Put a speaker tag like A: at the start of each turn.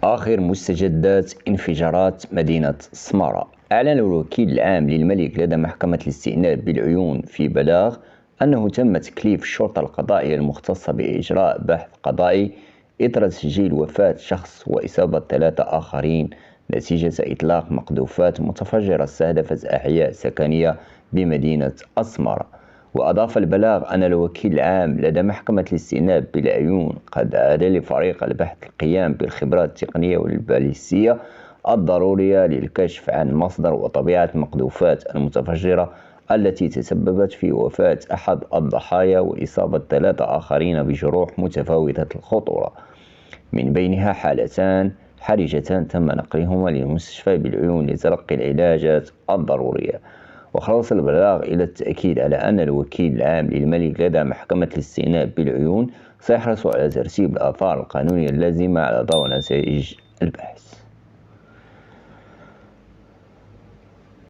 A: آخر مستجدات انفجارات مدينة سمارة. أعلن الوكيل العام للملك لدى محكمة الاستئناف بالعيون في بلاغ أنه تم تكليف الشرطة القضائية المختصة بإجراء بحث قضائي إثر تسجيل وفاة شخص وإصابة 3 آخرين نتيجة إطلاق مقذوفات متفجرة استهدفت أحياء سكنية بمدينة أسمرة. وأضاف البلاغ أن الوكيل العام لدى محكمة الاستئناف بالعيون قد أعاد لفريق البحث القيام بالخبرات التقنية والباليستية الضرورية للكشف عن مصدر وطبيعة المقذوفات المتفجرة التي تسببت في وفاة أحد الضحايا وإصابة 3 آخرين بجروح متفاوتة الخطورة، من بينها حالتان حرجتان تم نقلهما للمستشفى بالعيون لتلقي العلاجات الضرورية. وخلص البلاغ إلى التأكيد على أن الوكيل العام للملك لدى محكمة الاستئناف بالعيون سيحرص على ترتيب الآثار القانونية اللازمة على ضوء نتائج البحث.